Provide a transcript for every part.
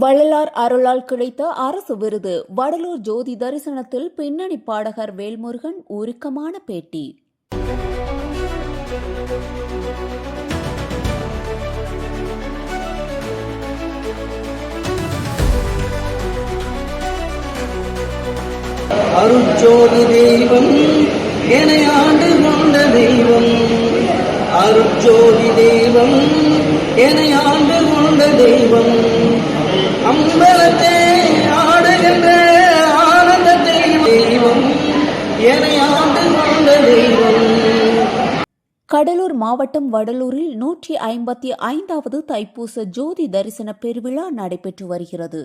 வள்ளலார் அருளால் கிடைத்த அரசு விருது. வடலூர் ஜோதி தரிசனத்தில் பின்னணி பாடகர் வேல்முருகன் உருக்கமான பேட்டி. அருட்ஜோதி தெய்வம் என ஆண்டு கொண்ட தெய்வம், அருட்ஜோதி தெய்வம் என ஆண்டு கொண்ட தெய்வம், அம்பலத்தே ஆடுகின்ற ஆனந்த தெய்வம் என ஆண்டு கொண்ட தெய்வம். கடலூர் மாவட்டம் வடலூரில் 155வது தைப்பூச ஜோதி தரிசன பெருவிழா நடைபெற்று வருகிறது.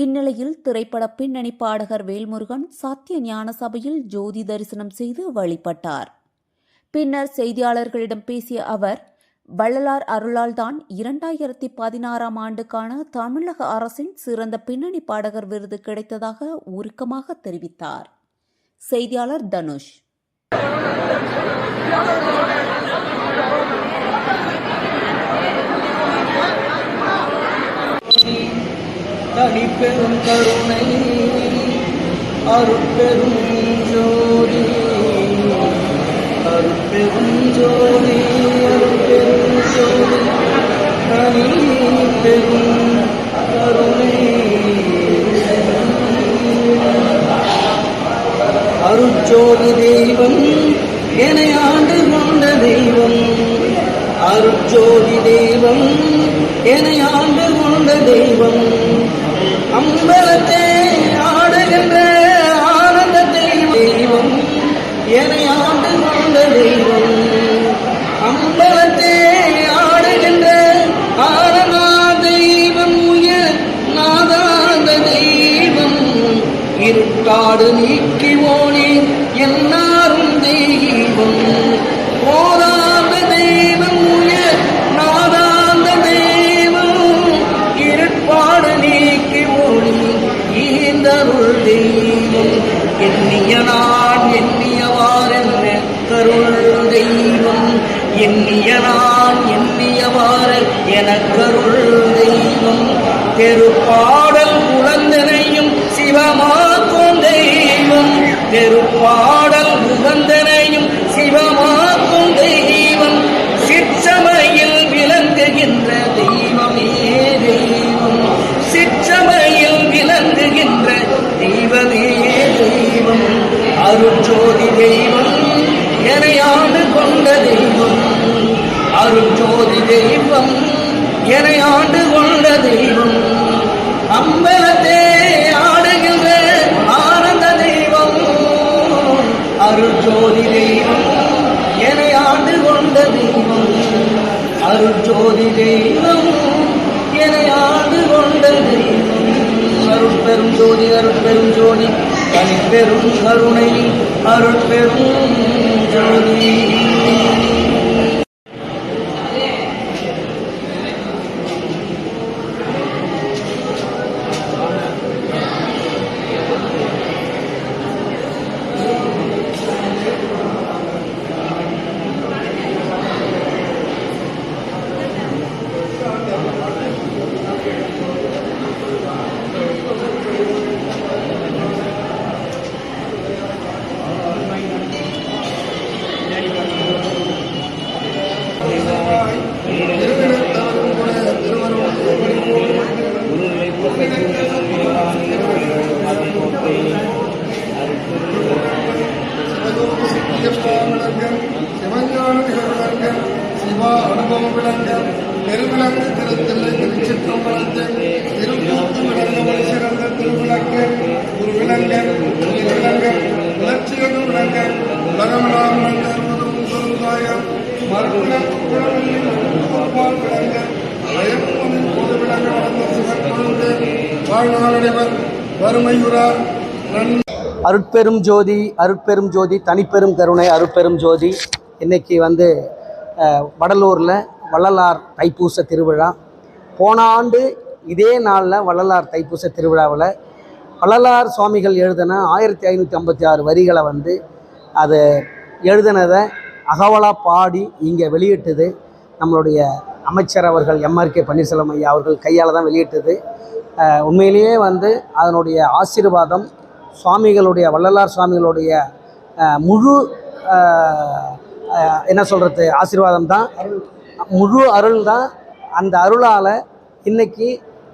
இந்நிலையில் திரைப்பட பின்னணி பாடகர் வேல்முருகன் சத்திய ஞான சபையில் ஜோதி தரிசனம் செய்து வழிபட்டார். பின்னர் செய்தியாளர்களிடம் பேசிய அவர், வள்ளலார் அருளால்தான் 2016ஆம் ஆண்டுக்கான தமிழக அரசின் சிறந்த பின்னணி பாடகர் விருது கிடைத்ததாக உருக்கமாக தெரிவித்தார். செய்தியாளர் தனுஷ். தனிப்பெரும் கருணை அருட்பெரும் ஜோதி, அருட்பெரும் ஜோதி, அருட்பெரும் ஜோதி, தனிப்பெரும் கருணை. அருட்ஜோதி தெய்வம் என ஆண்டு கொண்ட தெய்வம், அருட்ஜோதி தெய்வம் என ஆண்டு கொண்ட தெய்வம், அம்பலத்தே ஆடுகின்ற ஆனந்த தெய்வம் என ஆண்டு கொண்ட தெய்வம், அம்பலத்தே ஆடுகின்ற ஆனந்த தெய்வம், உயர் நாதாந்த தெய்வம், இருட்டாடு நீக்கி ஓடி எல்லாரும் தெய்வம், போதாந்த தெய்வம், உயர் நாதாந்த தெய்வம், இருட்பாடு நீக்கி ஓடி ஈந்தருள் தெய்வம், எண்ணிய நான் எண்ணியவாறென்ன கருள் தெய்வம், எண்ணிய நான் எண்ணியவாறு எனக்கருள் தெய்வம், தெருப்பாடல் உழந்தனையும் சிவமாக்கும் தெய்வம், தெருப்பாடல் உகந்தனையும் சிவமாக்கும் தெய்வம், சிற்சபையில் விளங்குகின்ற தெய்வமே தெய்வம், சிற்சபையில் விளங்குகின்ற தெய்வமே தெய்வம், அருட்ஜோதி தெய்வம் என ஆண்டு கொண்ட தெய்வம், அருட்ஜோதி தெய்வம் என ஆண்டு கொண்ட தெய்வம், அம்பலத்தே ஆடுகின்ற ஆனந்த தெய்வம், அருட்ஜோதி தெய்வம் என ஆண்டு கொண்ட தெய்வம், அருட்ஜோதி தெய்வம் என ஆண்டு கொண்ட தெய்வம், அருட்பெரும் ஜோதி, அருட்பெரும் ஜோதி, தனிப்பெரும் கருணை, அருட்பெரும் ஜோதி. சிவா அனுபவம் விளங்க பெருவிளங்கு திருத்தில்லை திருச்சிற்றம்பலத்தில் திருக்கூத்து விளங்க சிறந்த திருவிளங்க ஒரு விளங்க விளங்க உணர்ச்சிகளும் விளங்க உலகமெல்லாம் விளங்க தாயம் மறுவிளங்க விளங்க அயற்பொருள் பொது விளங்க வளர்ந்த சிவக்கொழுந்து வாழ்நாளடைவர் வறுமையுறார் அருட்பெரும் ஜோதி, அருட்பெரும் ஜோதி, தனிப்பெரும் கருணை, அருட்பெரும் ஜோதி. இன்றைக்கி வடலூரில் வள்ளலார் தைப்பூச திருவிழா. போன ஆண்டு இதே நாளில் வள்ளலார் தைப்பூச திருவிழாவில் வள்ளலார் சுவாமிகள் எழுதின 1556 வரிகளை அதை எழுதினதை அகவலாக பாடி இங்கே வெளியிட்டது நம்மளுடைய அமைச்சர் அவர்கள் எம்ஆர்கே பன்னீர்செல்வம் ஐயா அவர்கள் கையால் தான் வெளியிட்டது. உண்மையிலேயே வந்து அதனுடைய ஆசீர்வாதம் சுவாமிகளுடைய வள்ளலார் சுவாமிகளுடைய முழு என்ன சொல்கிறது ஆசீர்வாதம் தான், முழு அருள் தான். அந்த அருளால் இன்றைக்கி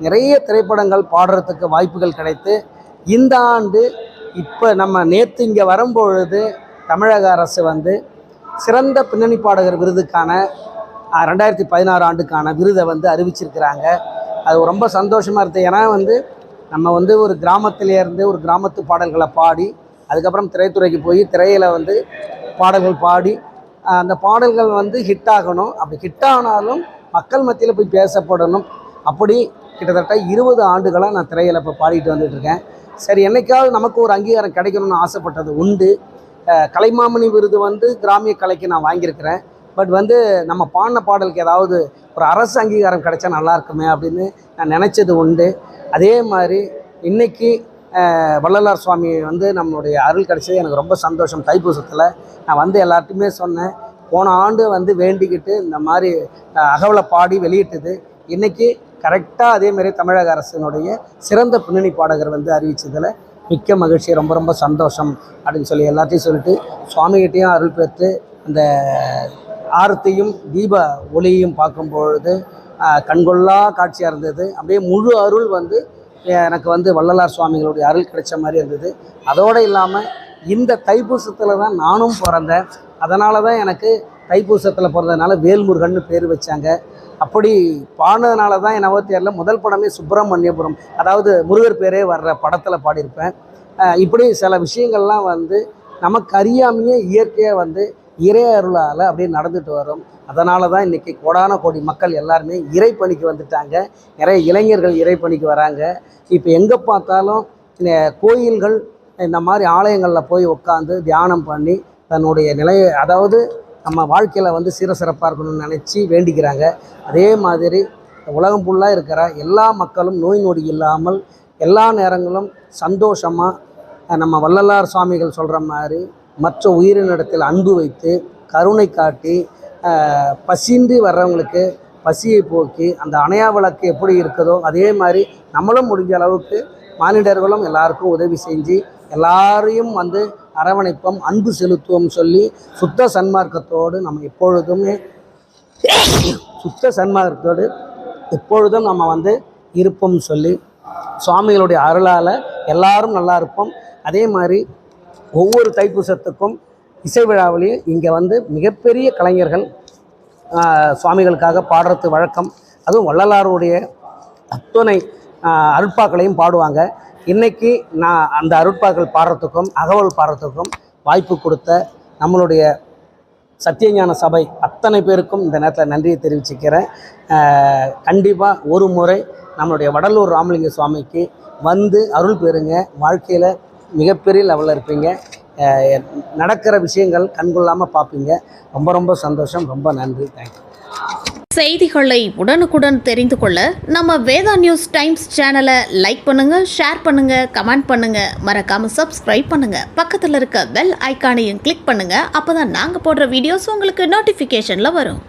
நிறைய திரைப்படங்கள் பாடுறதுக்கு வாய்ப்புகள் கிடைத்து இந்த ஆண்டு இப்போ நம்ம நேற்று இங்கே வரும்பொழுது தமிழக அரசு வந்து சிறந்த பின்னணி பாடகர் விருதுக்கான 2016 ஆண்டுக்கான விருதை வந்து அறிவிச்சிருக்கிறாங்க. அது ரொம்ப சந்தோஷமாக இருக்குது. ஏன்னா வந்து நம்ம வந்து ஒரு கிராமத்திலேருந்து ஒரு கிராமத்து பாடல்களை பாடி அதுக்கப்புறம் திரைத்துறைக்கு போய் திரையில் வந்து பாடல்கள் பாடி அந்த பாடல்கள் வந்து ஹிட் ஆகணும். அப்படி ஹிட் ஆனாலும் மக்கள் மத்தியில் போய் பேசப்படணும். அப்படி கிட்டத்தட்ட 20 ஆண்டுகளாக நான் திரையில் இப்போ பாடிட்டு வந்துட்டுருக்கேன். சரி, என்னைக்காவது நமக்கு ஒரு அங்கீகாரம் கிடைக்கணும்னு ஆசைப்பட்டது உண்டு. கலைமாமணி விருது வந்து கிராமிய கலைக்கு நான் வாங்கியிருக்கிறேன். பட் வந்து நம்ம பாடின பாடலுக்கு ஏதாவது ஒரு அரசு அங்கீகாரம் கிடைச்சா நல்லாயிருக்குமே அப்படின்னு நான் நினச்சது உண்டு. அதே மாதிரி இன்றைக்கி வள்ளலார் சுவாமி வந்து நம்மளுடைய அருள் கிடைச்சது எனக்கு ரொம்ப சந்தோஷம். தைப்பூசத்தில் நான் வந்து எல்லார்ட்டையுமே சொன்னேன். போன ஆண்டு வந்து வேண்டிக்கிட்டு இந்த மாதிரி அகவலை பாடி வெளியிட்டது. இன்றைக்கி கரெக்டாக அதேமாரி தமிழக அரசினுடைய சிறந்த பின்னணி பாடகர் வந்து அறிவித்ததில் மிக்க மகிழ்ச்சி, ரொம்ப ரொம்ப சந்தோஷம் அப்படின்னு சொல்லி எல்லாத்தையும் சொல்லிட்டு சுவாமிகிட்டையும் அருள் பெற்று அந்த ஆரத்தையும் தீப ஒளியையும் பார்க்கும்பொழுது கண்கொள்ளா காட்சியாக இருந்தது. அப்படியே முழு அருள் வந்து எனக்கு வந்து வள்ளலார் சுவாமிகளுடைய அருள் கிடைச்ச மாதிரி இருந்தது. அதோடு இல்லாமல் இந்த தைப்பூசத்தில் தான் நானும் பிறந்தேன். அதனால தான் எனக்கு தைப்பூசத்தில் பிறந்ததுனால வேல்முருகன்னு பேர் வச்சாங்க. அப்படி பாடினதுனால தான் என்னவோ தெரியல, முதல் படமே சுப்பிரமணியபுரம், அதாவது முருகர் பேரே வர்ற படத்தில் பாடியிருப்பேன். இப்படி சில விஷயங்கள்லாம் வந்து நமக்கு அறியாமையே இயற்கையாக வந்து இறை அருளால் அப்படியே நடந்துட்டு வரும். அதனால தான் இன்றைக்கி கோடான கோடி மக்கள் எல்லாருமே இறைப்பணிக்கு வந்துட்டாங்க. நிறைய இளைஞர்கள் இறைப்பணிக்கு வராங்க. இப்போ எங்கே பார்த்தாலும் கோயில்கள் இந்த மாதிரி ஆலயங்களில் போய் உட்காந்து தியானம் பண்ணி தன்னுடைய நிலையை, அதாவது நம்ம வாழ்க்கையில் வந்து சிறப்பாக இருக்கணும்னு நினச்சி வேண்டிக்கிறாங்க. அதே மாதிரி உலகம் ஃபுல்லாக இருக்கிற எல்லா மக்களும் நோய் நொடி இல்லாமல் எல்லா நேரங்களும் சந்தோஷமாக நம்ம வள்ளலார் சுவாமிகள் சொல்கிற மாதிரி மற்ற உயிரினிடத்தில் அன்பு வைத்து கருணை காட்டி பசிந்து வர்றவங்களுக்கு பசியை போக்கி அந்த அணையா விளக்கு எப்படி இருக்குதோ அதே மாதிரி நம்மளும் முடிஞ்ச அளவுக்கு மானிடர்களும் எல்லாருக்கும் உதவி செஞ்சு எல்லாரையும் வந்து அரவணைப்போம், அன்பு செலுத்துவோம் சொல்லி சுத்த சன்மார்க்கத்தோடு நம்ம எப்பொழுதும் நம்ம வந்து இருப்போம் சொல்லி சுவாமிகளுடைய அருளால் எல்லாரும் நல்லா இருப்போம். அதே மாதிரி ஒவ்வொரு தைப்பூசத்துக்கும் இசை விழாவிலையும் இங்கே வந்து மிகப்பெரிய கலைஞர்கள் சுவாமிகளுக்காக பாடுறது வழக்கம். அதுவும் வள்ளலாருடைய அத்தனை அருட்பாக்களையும் பாடுவாங்க. இன்றைக்கி நான் அந்த அருட்பாக்கள் பாடுறதுக்கும் அகவல் பாடுறதுக்கும் வாய்ப்பு கொடுத்த நம்மளுடைய சத்தியஞான சபை அத்தனை பேருக்கும் இந்த நேரத்தில் நன்றியை தெரிவிச்சுக்கிறேன். கண்டிப்பாக ஒரு முறை நம்மளுடைய வடலூர் ராமலிங்க சுவாமிக்கு வந்து அருள் பெறுங்க. வாழ்க்கையில் மிகப்பெரிய லெவலில் இருப்பீங்க. நடக்கிற விஷயங்கள் கண்கொள்ளாமல் பார்ப்பீங்க. ரொம்ப ரொம்ப சந்தோஷம். ரொம்ப நன்றி. தேங்க்யூ. செய்திகளை உடனுக்குடன் தெரிந்து கொள்ள நம்ம வேதா நியூஸ் டைம்ஸ் சேனலை லைக் பண்ணுங்க, ஷேர் பண்ணுங்க, கமெண்ட் பண்ணுங்க, மறக்காம சப்ஸ்கிரைப் பண்ணுங்க. பக்கத்தில் இருக்க பெல் ஐக்கானையும் கிளிக் பண்ணுங்க. அப்பதான் நாங்க போடுற வீடியோஸ் உங்களுக்கு நோட்டிபிகேஷன்ல வரும்.